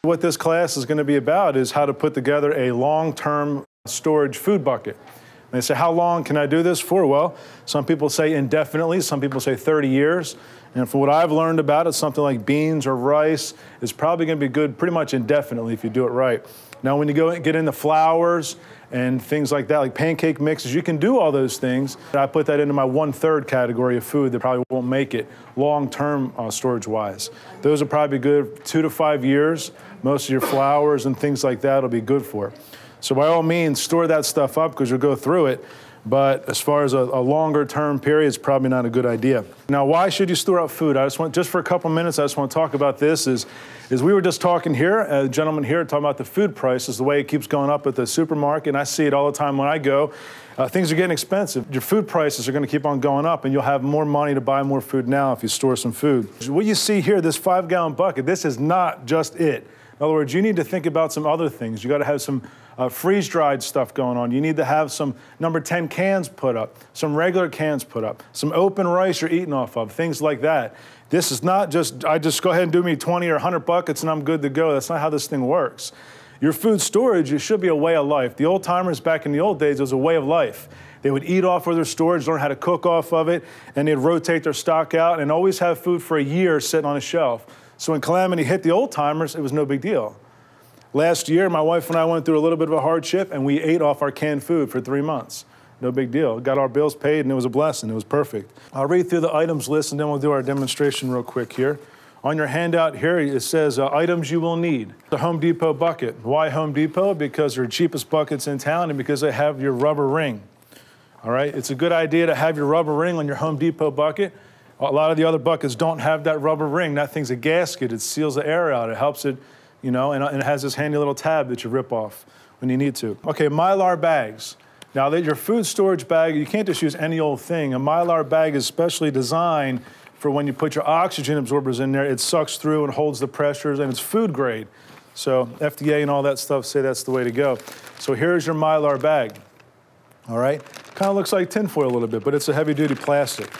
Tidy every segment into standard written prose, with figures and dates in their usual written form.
What this class is going to be about is how to put together a long-term storage food bucket. And they say, how long can I do this for? Well, some people say indefinitely, some people say 30 years. And from what I've learned about it, something like beans or rice is probably going to be good pretty much indefinitely if you do it right. Now, when you get into flours and things like that, like pancake mixes, you can do all those things. I put that into my 1/3 category of food that probably won't make it long-term storage-wise. Those will probably be good 2 to 5 years. Most of your flours and things like that will be good for. So by all means, store that stuff up because you'll go through it. But as far as a longer-term period, it's probably not a good idea. Now, why should you store up food? Just for a couple minutes, I just want to talk about this. Is we were just talking here, a gentleman here talking about the food prices, the way it keeps going up at the supermarket, and I see it all the time when I go. Things are getting expensive. Your food prices are going to keep on going up, and you'll have more money to buy more food now if you store some food. What you see here, this 5-gallon bucket, this is not just it. In other words, you need to think about some other things. You got to have some freeze-dried stuff going on. You need to have some number 10 cans put up, some regular cans put up, some open rice you're eating off of, things like that. This is not just, I just go ahead and do me 20 or 100 buckets and I'm good to go. That's not how this thing works. Your food storage, it should be a way of life. The old timers back in the old days, it was a way of life. They would eat off of their storage, learn how to cook off of it, and they'd rotate their stock out and always have food for a year sitting on a shelf. So when calamity hit the old timers, it was no big deal. Last year, my wife and I went through a little bit of a hardship, and we ate off our canned food for 3 months. No big deal. Got our bills paid, and it was a blessing. It was perfect. I'll read through the items list, and then we'll do our demonstration real quick here. On your handout here, it says items you will need. The Home Depot bucket. Why Home Depot? Because they're the cheapest buckets in town, and because they have your rubber ring. All right? It's a good idea to have your rubber ring on your Home Depot bucket. A lot of the other buckets don't have that rubber ring. That thing's a gasket. It seals the air out. It helps it, you know, and it has this handy little tab that you rip off when you need to. Okay, Mylar bags. Now, your food storage bag, you can't just use any old thing. A Mylar bag is specially designed for when you put your oxygen absorbers in there. It sucks through and holds the pressures, and it's food grade. So FDA and all that stuff say that's the way to go. So here's your Mylar bag, all right? Kind of looks like tinfoil a little bit, but it's a heavy-duty plastic.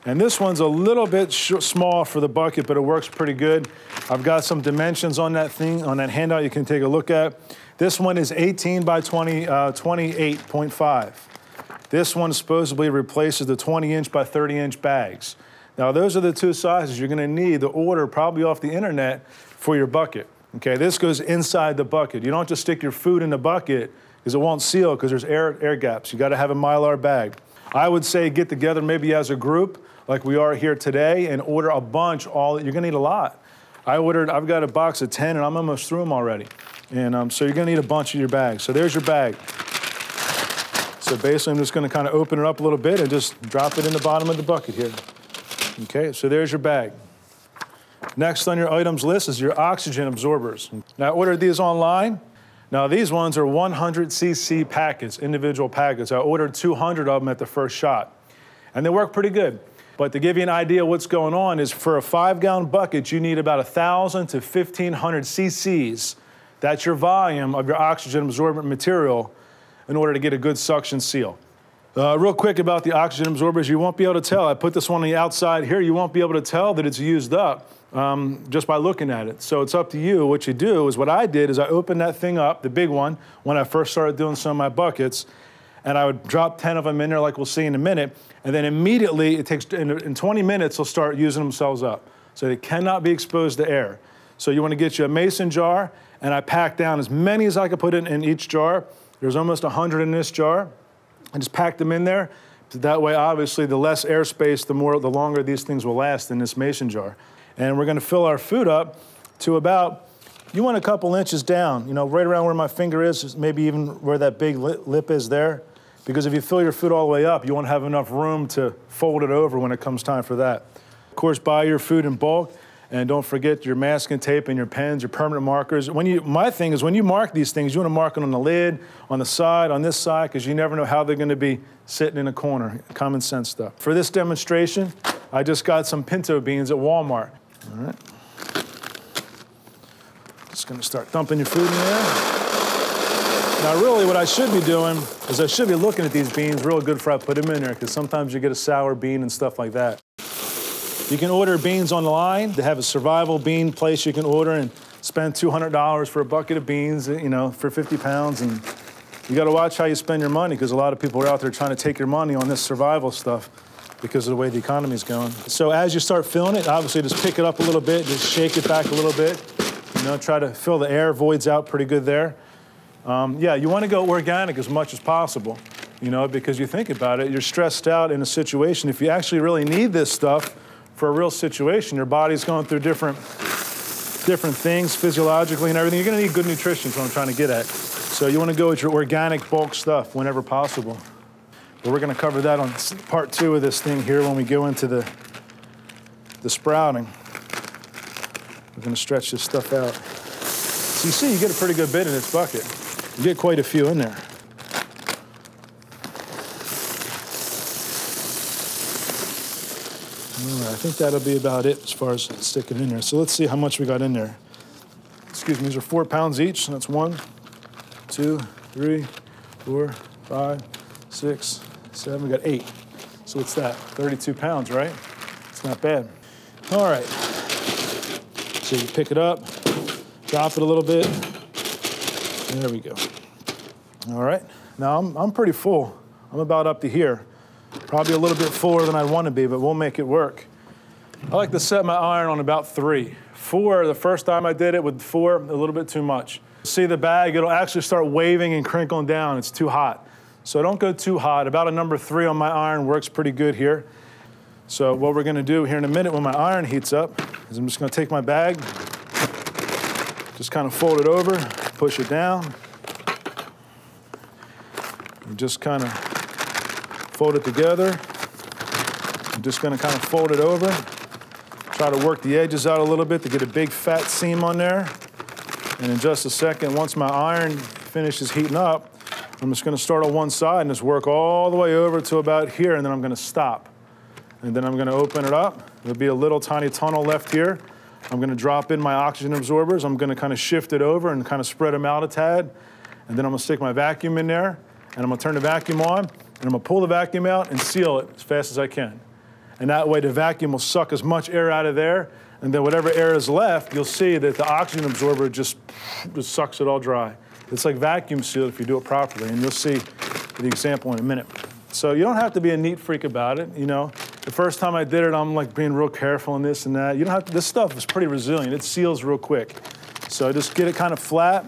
And this one's a little bit small for the bucket, but it works pretty good. I've got some dimensions on that thing, on that handout you can take a look at. This one is 18 by 28.5. This one supposedly replaces the 20-inch by 30-inch bags. Now, those are the two sizes you're going to need to order probably off the internet for your bucket. Okay, this goes inside the bucket. You don't just stick your food in the bucket because it won't seal because there's air gaps. You got to have a Mylar bag. I would say get together maybe as a group like we are here today and order a bunch. You're going to need a lot. I've got a box of 10 and I'm almost through them already. And so you're going to need a bunch of your bags. So there's your bag. So basically I'm just going to kind of open it up a little bit and just drop it in the bottom of the bucket here. Okay, so there's your bag. Next on your items list is your oxygen absorbers. Now I ordered these online. Now these ones are 100 cc packets, individual packets. I ordered 200 of them at the first shot. And they work pretty good. But to give you an idea of what's going on is for a 5-gallon bucket, you need about 1,000 to 1,500 cc's. That's your volume of your oxygen absorbent material in order to get a good suction seal. Real quick about the oxygen absorbers, you won't be able to tell. I put this one on the outside here. You won't be able to tell that it's used up just by looking at it. So it's up to you. What you do is what I did is I opened that thing up, the big one, when I first started doing some of my buckets, and I would drop 10 of them in there like we'll see in a minute, and then immediately it takes, in 20 minutes, they'll start using themselves up. So they cannot be exposed to air. So you want to get you a mason jar, and I packed down as many as I could put in each jar. There's almost 100 in this jar. I just packed them in there. That way, obviously, the less airspace, the longer these things will last in this mason jar. And we're going to fill our food up to about, you want a couple inches down, you know, right around where my finger is, maybe even where that big lip is there. Because if you fill your food all the way up, you won't have enough room to fold it over when it comes time for that. Of course, buy your food in bulk. And don't forget your masking tape and your pens, your permanent markers. My thing is when you mark these things, you want to mark it on the lid, on the side, on this side, because you never know how they're going to be sitting in a corner. Common sense stuff. For this demonstration, I just got some pinto beans at Walmart. All right. Just going to start dumping your food in there. Now, really, what I should be doing is I should be looking at these beans real good before I put them in there, because sometimes you get a sour bean and stuff like that. You can order beans online. They have a survival bean place you can order, and spend $200 for a bucket of beans, you know, for 50 pounds. And you got to watch how you spend your money, because a lot of people are out there trying to take your money on this survival stuff because of the way the economy's going. So as you start filling it, obviously just pick it up a little bit, just shake it back a little bit. You know, try to fill the air voids out pretty good there. Yeah, you want to go organic as much as possible, you know, because you think about it, you're stressed out in a situation. If you actually really need this stuff for a real situation, your body's going through different things physiologically and everything. You're going to need good nutrition is what I'm trying to get at. So you want to go with your organic bulk stuff whenever possible. But we're going to cover that on part 2 of this thing here when we go into the sprouting. We're going to stretch this stuff out. So you see, you get a pretty good bit in this bucket. You get quite a few in there. All right, I think that'll be about it as far as sticking in there. So let's see how much we got in there. Excuse me, these are 4 pounds each, and that's 1, 2, 3, 4, 5, 6, 7, we got 8. So what's that? 32 pounds, right? It's not bad. All right. So you pick it up, drop it a little bit. There we go. All right. Now I'm pretty full. I'm about up to here. Probably a little bit fuller than I want to be, but we'll make it work. I like to set my iron on about 3. 4, the first time I did it with 4, a little bit too much. See the bag, it'll actually start waving and crinkling down. It's too hot. So don't go too hot. About a number 3 on my iron works pretty good here. So what we're gonna do here in a minute when my iron heats up is I'm just gonna take my bag, just kind of fold it over, push it down, and just kind of fold it together. I'm just gonna kind of fold it over, try to work the edges out a little bit to get a big fat seam on there. And in just a second, once my iron finishes heating up, I'm just gonna start on one side and just work all the way over to about here, and then I'm gonna stop. And then I'm gonna open it up. There'll be a little tiny tunnel left here. I'm gonna drop in my oxygen absorbers. I'm gonna kind of shift it over and kind of spread them out a tad. And then I'm gonna stick my vacuum in there, and I'm gonna turn the vacuum on, and I'm gonna pull the vacuum out and seal it as fast as I can. And that way the vacuum will suck as much air out of there, and then whatever air is left, you'll see that the oxygen absorber just sucks it all dry. It's like vacuum sealed if you do it properly, and you'll see the example in a minute. So you don't have to be a neat freak about it, you know. The first time I did it, I'm like being real careful and this and that. You don't have to, this stuff is pretty resilient. It seals real quick. So just get it kind of flat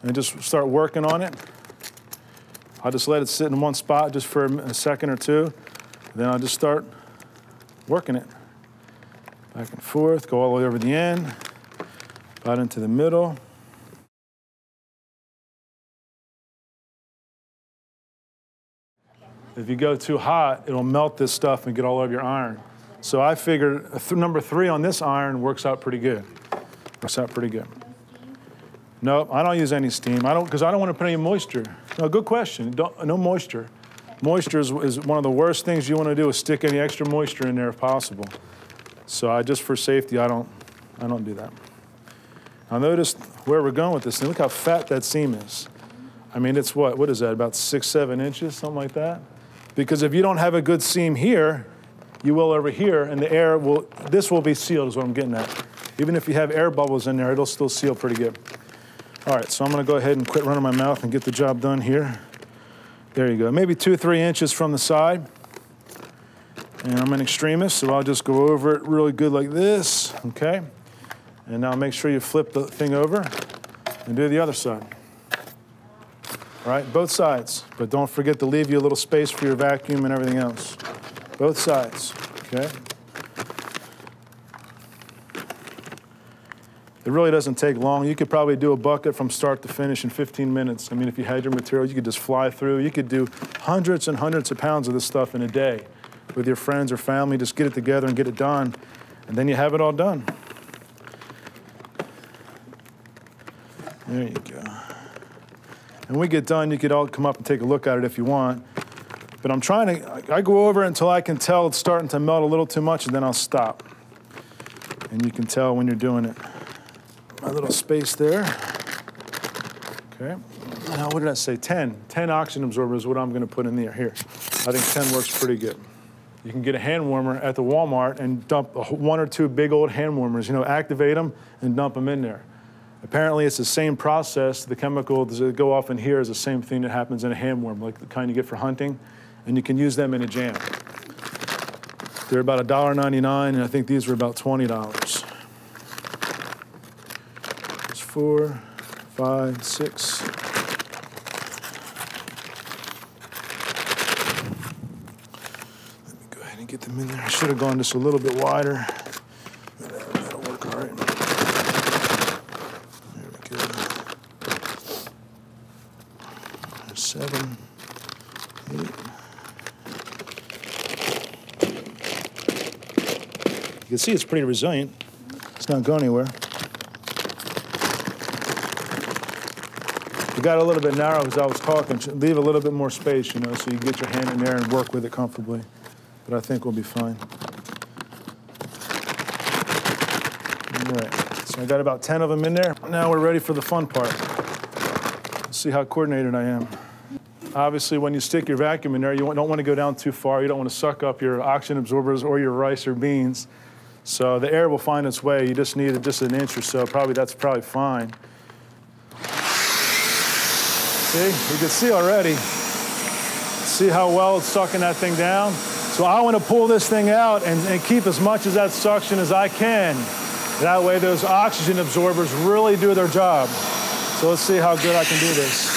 and just start working on it. I'll just let it sit in one spot just for a second or two. Then I'll just start working it. Back and forth, go all the way over the end, out into the middle. If you go too hot, it'll melt this stuff and get all over your iron. So I figured number 3 on this iron works out pretty good. Works out pretty good. No, I don't use any steam. Because I don't want to put any moisture. No, good question. No moisture. Moisture is one of the worst things you want to do is stick any extra moisture in there if possible. So just for safety, I don't do that. Now notice where we're going with this thing. Look how fat that seam is. I mean, it's what is that, about 6, 7 inches, something like that? Because if you don't have a good seam here, you will over here, and this will be sealed is what I'm getting at. Even if you have air bubbles in there, it'll still seal pretty good. All right, so I'm gonna go ahead and quit running my mouth and get the job done here. There you go, maybe 2 or 3 inches from the side. And I'm an extremist, so I'll just go over it really good like this, okay? And now make sure you flip the thing over and do the other side. All right, both sides, but don't forget to leave you a little space for your vacuum and everything else. Both sides, okay? It really doesn't take long. You could probably do a bucket from start to finish in 15 minutes. I mean, if you had your material, you could just fly through. You could do hundreds and hundreds of pounds of this stuff in a day with your friends or family. Just get it together and get it done, and then you have it all done. There you go. And when we get done, you could all come up and take a look at it if you want. But I go over until I can tell it's starting to melt a little too much, and then I'll stop. And you can tell when you're doing it. My little space there. Okay. Now, what did I say? 10. 10 oxygen absorbers is what I'm going to put in there. Here. I think 10 works pretty good. You can get a hand warmer at the Walmart and dump 1 or 2 big old hand warmers, you know, activate them and dump them in there. Apparently it's the same process. The chemicals that go off in here is the same thing that happens in a hand warmer, like the kind you get for hunting, and you can use them in a jam. They're about $1.99, and I think these were about $20. There's 4, 5, 6. Let me go ahead and get them in there. I should have gone just a little bit wider. That'll work all right. There we go. There's 7, 8. You can see it's pretty resilient. It's not going anywhere. We got a little bit narrow as I was talking. Leave a little bit more space, you know, so you can get your hand in there and work with it comfortably. But I think we'll be fine. All right, so I got about 10 of them in there. Now we're ready for the fun part. Let's see how coordinated I am. Obviously, when you stick your vacuum in there, you don't want to go down too far. You don't want to suck up your oxygen absorbers or your rice or beans. So the air will find its way. You just need just an inch or so. That's probably fine. See, you can see already. See how well it's sucking that thing down? So I want to pull this thing out and keep as much of that suction as I can. That way those oxygen absorbers really do their job. So let's see how good I can do this.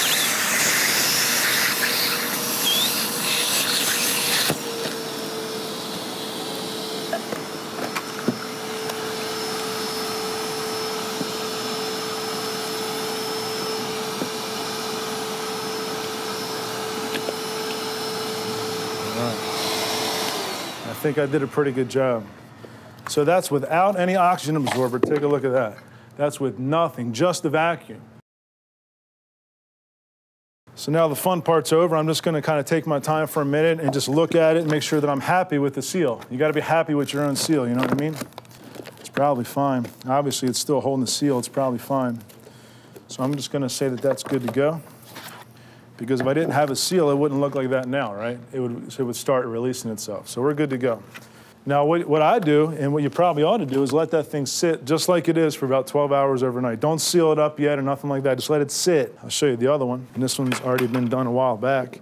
I think I did a pretty good job. So that's without any oxygen absorber. Take a look at that. That's with nothing, just the vacuum. So now the fun part's over. I'm just going to kind of take my time for a minute and just look at it and make sure that I'm happy with the seal. You got to be happy with your own seal, you know what I mean? It's probably fine. Obviously, it's still holding the seal. It's probably fine. So I'm just going to say that that's good to go. Because if I didn't have a seal, it wouldn't look like that now, right? It would start releasing itself. So we're good to go. Now, what I do, and what you probably ought to do, is let that thing sit just like it is for about 12 hours overnight. Don't seal it up yet or nothing like that. Just let it sit. I'll show you the other one. And this one's already been done a while back.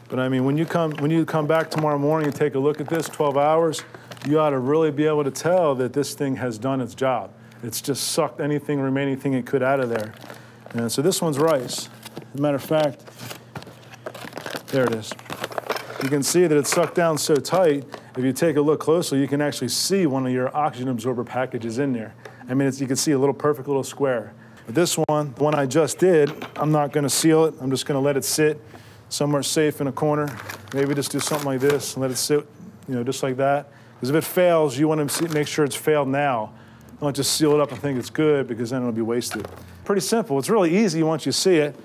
But I mean, when you come back tomorrow morning and take a look at this, 12 hours, you ought to really be able to tell that this thing has done its job. It's just sucked anything, remaining thing it could out of there. And so this one's rice. As a matter of fact, there it is. You can see that it's sucked down so tight. If you take a look closely, you can actually see one of your oxygen absorber packages in there. I mean, you can see a little perfect little square. But this one, the one I just did, I'm not going to seal it. I'm just going to let it sit somewhere safe in a corner. Maybe just do something like this and let it sit, you know, just like that. Because if it fails, you want to make sure it's failed now. Don't just seal it up and think it's good, because then it'll be wasted. Pretty simple. It's really easy once you see it.